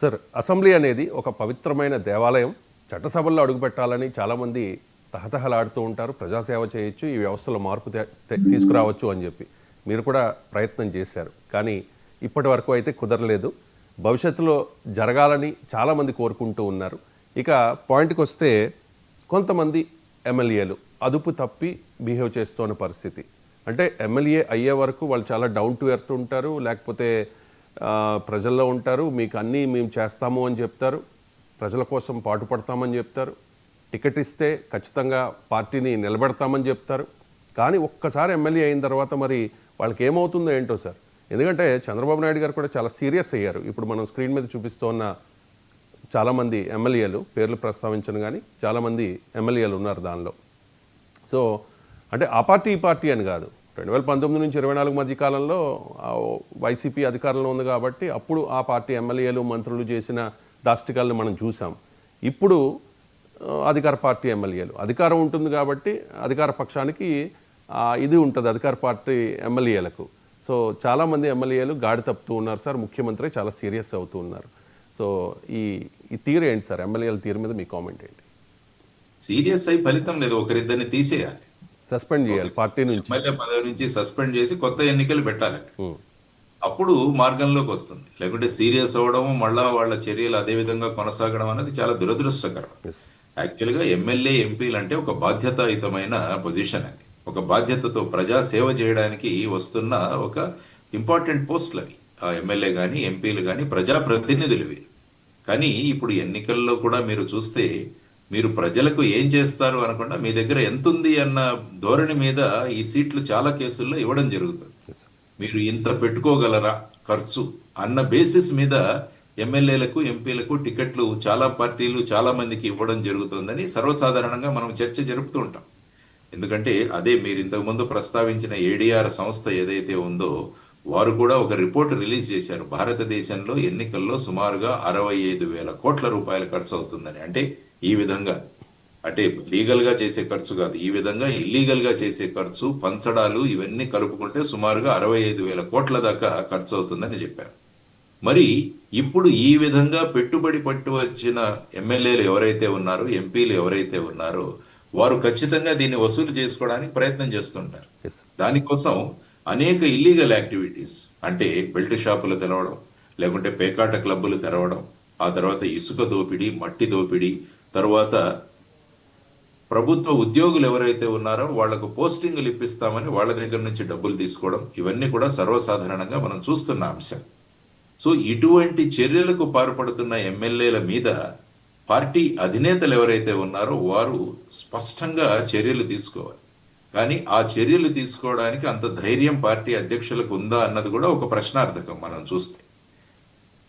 Sir, assembly అనేది ఒక పవిత్రమైన దేవాలయం. చట్టసభల్లో అడుగుపెట్టాలని చాలామంది తహతహలాడుతూ ఉంటారు. ప్రజాసేవ చేయొచ్చు, ఈ వ్యవస్థలో మార్పు తీసుకురావచ్చు అని చెప్పి మీరు కూడా ప్రయత్నం చేశారు. కానీ ఇప్పటి వరకు అయితే కుదరలేదు. భవిష్యత్తులో జరగాలని చాలామంది కోరుకుంటూ ఉన్నారు. ఇక పాయింట్కి వస్తే కొంతమంది ఎమ్మెల్యేలు అదుపు తప్పి బిహేవ్ చేస్తున్న పరిస్థితి. అంటే ఎమ్మెల్యే అయ్యే వరకు వాళ్ళు చాలా డౌన్ టు ఎర్త్ ఉంటారు, లేకపోతే ప్రజల్లో ఉంటారు. మీకు అన్నీ మేము చేస్తాము అని చెప్తారు, ప్రజల కోసం పాటుపడతామని చెప్తారు, టికెట్ ఇస్తే ఖచ్చితంగా పార్టీని నిలబెడతామని చెప్తారు. కానీ ఒక్కసారి ఎమ్మెల్యే అయిన తర్వాత మరి వాళ్ళకి ఏమవుతుందో ఏంటో సార్. ఎందుకంటే చంద్రబాబు నాయుడు గారు కూడా చాలా సీరియస్ అయ్యారు. ఇప్పుడు మనం స్క్రీన్ మీద చూపిస్తున్న చాలామంది ఎమ్మెల్యేలు పేర్లు ప్రస్తావించను, కానీ చాలామంది ఎమ్మెల్యేలు ఉన్నారు దానిలో. సో అంటే ఆ పార్టీ ఈ పార్టీ అని కాదు, 2019 నుంచి 24 మధ్య కాలంలో వైసీపీ అధికారంలో ఉంది కాబట్టి అప్పుడు ఆ పార్టీ ఎమ్మెల్యేలు మంత్రులు చేసిన దాష్టికాలను మనం చూసాం. ఇప్పుడు అధికార పార్టీ ఎమ్మెల్యేలు, అధికారం ఉంటుంది కాబట్టి అధికార పక్షానికి ఇది ఉంటుంది అధికార పార్టీ ఎమ్మెల్యేలకు. సో చాలామంది ఎమ్మెల్యేలు గాడి తప్పుతూ ఉన్నారు సార్. ముఖ్యమంత్రి చాలా సీరియస్ అవుతూ ఉన్నారు. సో ఈ తీరు ఏంటి సార్, ఎమ్మెల్యేల తీరు మీద మీ కామెంట్ ఏంటి? సీరియస్ అయి ఫలితం లేదు, ఒకరిద్దరిని తీసేయాలి, సస్పెండ్ చేయాలి, పార్టీ నుంచి ఎమ్మెల్యే పదవి నుంచి సస్పెండ్ చేసి కొత్త ఎన్నికలు పెట్టాలి. అప్పుడు మార్గంలోకి వస్తుంది. లేకుంటే సీరియస్ అవ్వడం, మళ్ళా వాళ్ళ చర్యలు అదే విధంగా కొనసాగడం అనేది చాలా దురదృష్టకరం. యాక్చువల్గా ఎమ్మెల్యే ఎంపీలు అంటే ఒక బాధ్యతాయుతమైన పొజిషన్. అది ఒక బాధ్యతతో ప్రజా సేవ చేయడానికి వస్తున్న ఒక ఇంపార్టెంట్ పోస్టులు అవి. ఆ ఎమ్మెల్యే కానీ ఎంపీలు కానీ ప్రజాప్రతినిధులు ఇవి. కానీ ఇప్పుడు ఎన్నికల్లో కూడా మీరు చూస్తే మీరు ప్రజలకు ఏం చేస్తారు అనకుండా మీ దగ్గర ఎంత ఉంది అన్న ధోరణి మీద ఈ సీట్లు చాలా కేసుల్లో ఇవ్వడం జరుగుతుంది. మీరు ఇంత పెట్టుకోగలరా ఖర్చు అన్న బేసిస్ మీద ఎమ్మెల్యేలకు ఎంపీలకు టికెట్లు చాలా పార్టీలు చాలా మందికి ఇవ్వడం జరుగుతుందని సర్వసాధారణంగా మనం చర్చ జరుపుతూ ఉంటాం. ఎందుకంటే అదే మీరు ఇంతకుముందు ప్రస్తావించిన ఏడీఆర్ సంస్థ ఏదైతే ఉందో వారు కూడా ఒక రిపోర్ట్ రిలీజ్ చేశారు. భారతదేశంలో ఎన్నికల్లో సుమారుగా 65,000 కోట్ల రూపాయలు ఖర్చు అవుతుందని. అంటే ఈ విధంగా, అంటే లీగల్ గా చేసే ఖర్చు కాదు, ఈ విధంగా ఇల్లీగల్ గా చేసే ఖర్చు, పంచడాలు ఇవన్నీ కలుపుకుంటే సుమారుగా 65,000 కోట్ల దాకా ఖర్చు అవుతుందని చెప్పారు. మరి ఇప్పుడు ఈ విధంగా పెట్టుబడి పట్టు వచ్చిన ఎమ్మెల్యేలు ఎవరైతే ఉన్నారో, ఎంపీలు ఎవరైతే ఉన్నారో వారు ఖచ్చితంగా దీన్ని వసూలు చేసుకోవడానికి ప్రయత్నం చేస్తుంటారు. దానికోసం అనేక ఇల్లీగల్ యాక్టివిటీస్, అంటే బెల్ట్ షాపులు తెరవడం, లేకుంటే పేకాట క్లబ్బులు తెరవడం, ఆ తర్వాత ఇసుక దోపిడీ, మట్టి దోపిడీ, తర్వాత ప్రభుత్వ ఉద్యోగులు ఎవరైతే ఉన్నారో వాళ్లకు పోస్టింగ్లు ఇప్పిస్తామని వాళ్ళ దగ్గర నుంచి డబ్బులు తీసుకోవడం, ఇవన్నీ కూడా సర్వసాధారణంగా మనం చూస్తున్న అంశం. సో ఇటువంటి చర్యలకు పాల్పడుతున్న ఎమ్మెల్యేల మీద పార్టీ అధినేతలు ఎవరైతే ఉన్నారో వారు స్పష్టంగా చర్యలు తీసుకోవాలి. కానీ ఆ చర్యలు తీసుకోవడానికి అంత ధైర్యం పార్టీ అధ్యక్షులకు ఉందా అన్నది కూడా ఒక ప్రశ్నార్థకం. మనం చూస్తే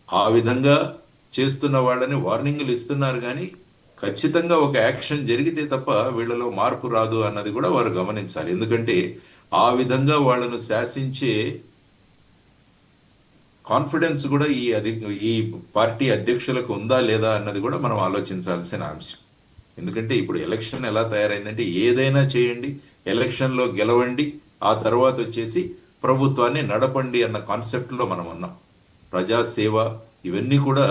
ఆ విధంగా చేస్తున్న వాళ్ళని వార్నింగ్లు ఇస్తున్నారు, కానీ ఖచ్చితంగా ఒక యాక్షన్ జరిగితే తప్ప వీళ్ళలో మార్పు రాదు అన్నది కూడా వారు గమనించాలి. ఎందుకంటే ఆ విధంగా వాళ్ళను శాసించే కాన్ఫిడెన్స్ కూడా ఈ పార్టీ అధ్యక్షులకు ఉందా లేదా అన్నది కూడా మనం ఆలోచించాల్సిన అంశం. ఎందుకంటే ఇప్పుడు ఎలక్షన్ ఎలా తయారైందంటే ఏదైనా చేయండి, ఎలక్షన్లో గెలవండి, ఆ తర్వాత వచ్చేసి ప్రభుత్వాన్ని నడపండి అన్న కాన్సెప్ట్లో మనం ఉన్నాం. ప్రజాసేవ ఇవన్నీ కూడా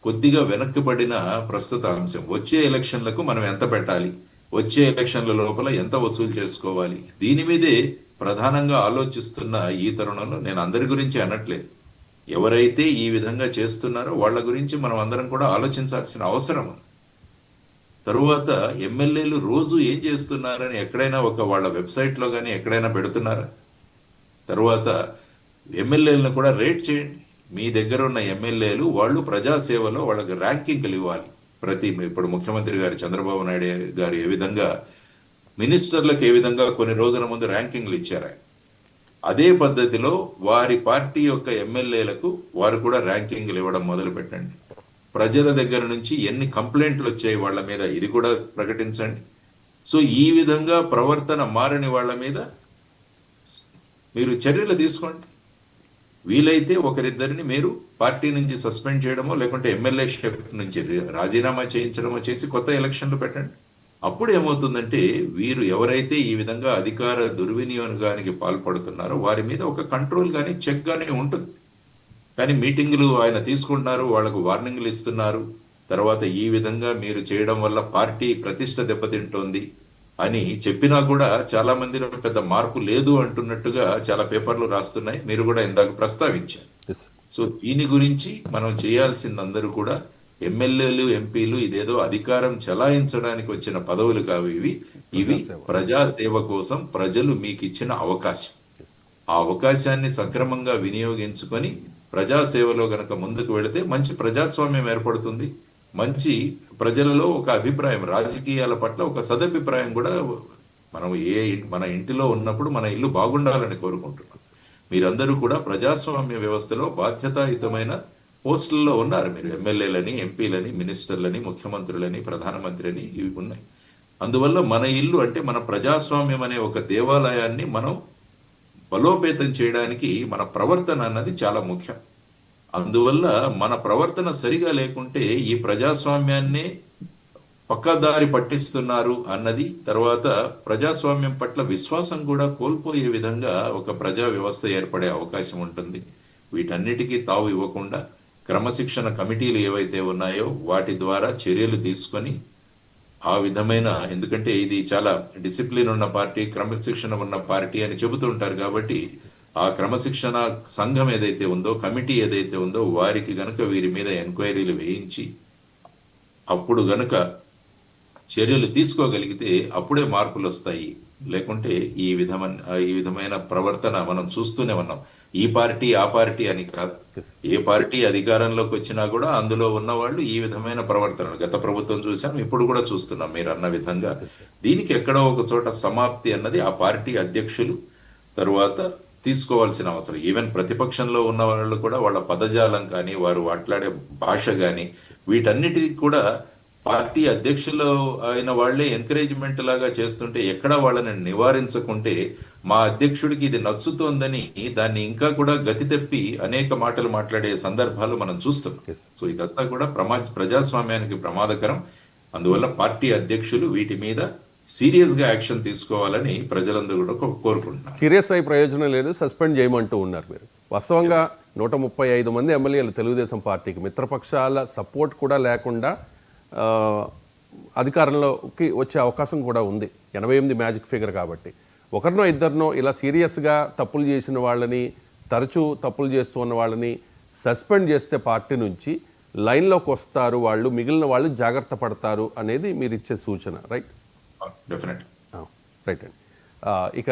కొద్దిగా వెనక్కిపడిన ప్రస్తుత అంశం. వచ్చే ఎలక్షన్లకు మనం ఎంత పెట్టాలి, వచ్చే ఎలక్షన్ల లోపల ఎంత వసూలు చేసుకోవాలి, దీని మీదే ప్రధానంగా ఆలోచిస్తున్న ఈ తరుణంలో నేను అందరి గురించి అనట్లేదు, ఎవరైతే ఈ విధంగా చేస్తున్నారో వాళ్ళ గురించి మనం అందరం కూడా ఆలోచించాల్సిన అవసరం ఉంది. తరువాత ఎమ్మెల్యేలు రోజు ఏం చేస్తున్నారని ఎక్కడైనా వాళ్ళ వెబ్సైట్లో కానీ ఎక్కడైనా పెడుతున్నారా? తరువాత ఎమ్మెల్యేలను కూడా రేట్ చేయండి. మీ దగ్గర ఉన్న ఎమ్మెల్యేలు వాళ్ళు ప్రజాసేవలో వాళ్ళకి ర్యాంకింగ్లు ఇవ్వాలి. ఇప్పుడు ముఖ్యమంత్రి గారు చంద్రబాబు నాయుడు గారు ఏ విధంగా మినిస్టర్లకు ఏ విధంగా కొన్ని రోజుల ముందు ర్యాంకింగ్లు ఇచ్చారు, అదే పద్ధతిలో వారి పార్టీ యొక్క ఎమ్మెల్యేలకు వారు కూడా ర్యాంకింగ్లు ఇవ్వడం మొదలు పెట్టండి. ప్రజల దగ్గర నుంచి ఎన్ని కంప్లైంట్లు వచ్చాయి వాళ్ళ మీద ఇది కూడా ప్రకటించండి. సో ఈ విధంగా ప్రవర్తన మారని వాళ్ళ మీద మీరు చర్యలు తీసుకోండి. వీలైతే ఒకరిద్దరిని మీరు పార్టీ నుంచి సస్పెండ్ చేయడమో లేకుంటే ఎమ్మెల్యేషిప్ నుంచి రాజీనామా చేయించడమో చేసి కొత్త ఎలక్షన్లు పెట్టండి. అప్పుడు ఏమవుతుందంటే వీరు ఎవరైతే ఈ విధంగా అధికార దుర్వినియోగానికి పాల్పడుతున్నారో వారి మీద ఒక కంట్రోల్ కానీ చెక్ కానీ ఉంటుంది. కానీ మీటింగులు ఆయన తీసుకుంటున్నారు, వాళ్ళకు వార్నింగ్లు ఇస్తున్నారు. తర్వాత ఈ విధంగా మీరు చేయడం వల్ల పార్టీ ప్రతిష్ట దెబ్బతింటోంది అని చెప్పినా కూడా చాలా మందిలో పెద్ద మార్పు లేదు అంటున్నట్టుగా చాలా పేపర్లు రాస్తున్నాయి. మీరు కూడా ఇందాక ప్రస్తావించారు. ఎస్ సో దీని గురించి మనం చేయాల్సిందందరూ కూడా ఎమ్మెల్యేలు, ఎంపీలు ఇదేదో అధికారం చలాయించడానికి వచ్చిన పదవులు కావు ఇవి ప్రజాసేవ కోసం ప్రజలు మీకు ఇచ్చిన అవకాశం. ఎస్ ఆ అవకాశాన్ని సక్రమంగా వినియోగించుకొని ప్రజాసేవలో గనక ముందుకు వెళితే మంచి ప్రజాస్వామ్యం ఏర్పడుతుంది. మంచి ప్రజలలో ఒక అభిప్రాయం, రాజకీయాల పట్ల ఒక సదభిప్రాయం కూడా మనం మన ఇంటిలో ఉన్నప్పుడు మన ఇల్లు బాగుండాలని కోరుకుంటున్నాం. మీరందరూ కూడా ప్రజాస్వామ్య వ్యవస్థలో బాధ్యతాయుతమైన పోస్టుల్లో ఉన్నారు. మీరు ఎమ్మెల్యేలని, ఎంపీలని, మినిస్టర్లని, ముఖ్యమంత్రులని, ప్రధానమంత్రిని ఇవి ఉన్నాయి. అందువల్ల మన ఇల్లు అంటే మన ప్రజాస్వామ్యం అనే ఒక దేవాలయాన్ని మనం బలోపేతం చేయడానికి మన ప్రవర్తన అన్నది చాలా ముఖ్యం. అందువల్ల మన ప్రవర్తన సరిగా లేకుంటే ఈ ప్రజాస్వామ్యాన్ని పక్కదారి పట్టిస్తున్నారు అన్నది, తర్వాత ప్రజాస్వామ్యం పట్ల విశ్వాసం కూడా కోల్పోయే విధంగా ఒక ప్రజా వ్యవస్థ ఏర్పడే అవకాశం ఉంటుంది. వీటన్నిటికీ తావు ఇవ్వకుండా క్రమశిక్షణ కమిటీలు ఏవైతే ఉన్నాయో వాటి ద్వారా చర్యలు తీసుకొని ఆ విధమైన, ఎందుకంటే ఇది చాలా డిసిప్లిన్ ఉన్న పార్టీ, క్రమశిక్షణ ఉన్న పార్టీ అని చెబుతుంటారు. కాబట్టి ఆ క్రమశిక్షణ సంఘం ఏదైతే ఉందో, కమిటీ ఏదైతే ఉందో వారికి గనక వీరి మీద ఎంక్వైరీలు వేయించి అప్పుడు గనక చర్యలు తీసుకోగలిగితే అప్పుడే మార్పులు వస్తాయి. లేకుంటే ఈ విధమైన ప్రవర్తన మనం చూస్తూనే ఉన్నాం. ఈ పార్టీ ఆ పార్టీ అని కాదు, ఏ పార్టీ అధికారంలోకి వచ్చినా కూడా అందులో ఉన్న వాళ్ళు ఈ విధమైన ప్రవర్తన గత ప్రభుత్వం చూసాం, ఇప్పుడు కూడా చూస్తున్నాం మీరు అన్న విధంగా. దీనికి ఎక్కడో ఒక చోట సమాప్తి అన్నది ఆ పార్టీ అధ్యక్షులు తరువాత తీసుకోవాల్సిన అవసరం. ఈవెన్ ప్రతిపక్షంలో ఉన్న వాళ్ళు కూడా వాళ్ళ పదజాలం కానీ, వారు మాట్లాడే భాష కానీ, వీటన్నిటికీ కూడా పార్టీ అధ్యక్షులు అయిన వాళ్లే ఎంకరేజ్మెంట్ లాగా చేస్తుంటే ఎక్కడ వాళ్ళని నివారించకుంటే మా అధ్యక్షుడికి ఇది నచ్చుతోందని దాన్ని ఇంకా కూడా గతి తప్పి అనేక మాటలు మాట్లాడే సందర్భాలు మనం చూస్తున్నాం. సో ఇదంతా కూడా ప్రజాస్వామ్యానికి ప్రమాదకరం. అందువల్ల పార్టీ అధ్యక్షులు వీటి మీద సీరియస్ గా యాక్షన్ తీసుకోవాలని ప్రజలందరూ కూడా కోరుకుంటున్నారు. సీరియస్ అయి ప్రయోజనం లేదు, సస్పెండ్ చేయమంటూ ఉన్నారు మీరు. వాస్తవంగా 135 మంది ఎమ్మెల్యేలు తెలుగుదేశం పార్టీకి మిత్రపక్షాల సపోర్ట్ కూడా లేకుండా అధికారంలోకి వచ్చే అవకాశం కూడా ఉంది. 88 మ్యాజిక్ ఫిగర్ కాబట్టి ఒకరినో ఇద్దరినో ఇలా సీరియస్గా తప్పులు చేసిన వాళ్ళని, తరచూ తప్పులు చేస్తూ ఉన్న వాళ్ళని సస్పెండ్ చేస్తే పార్టీ నుంచి లైన్లోకి వస్తారు వాళ్ళు, మిగిలిన వాళ్ళు జాగ్రత్త పడతారు అనేది మీరు ఇచ్చే సూచన, రైట్? డెఫినెట్ రైట్ అండి. ఇక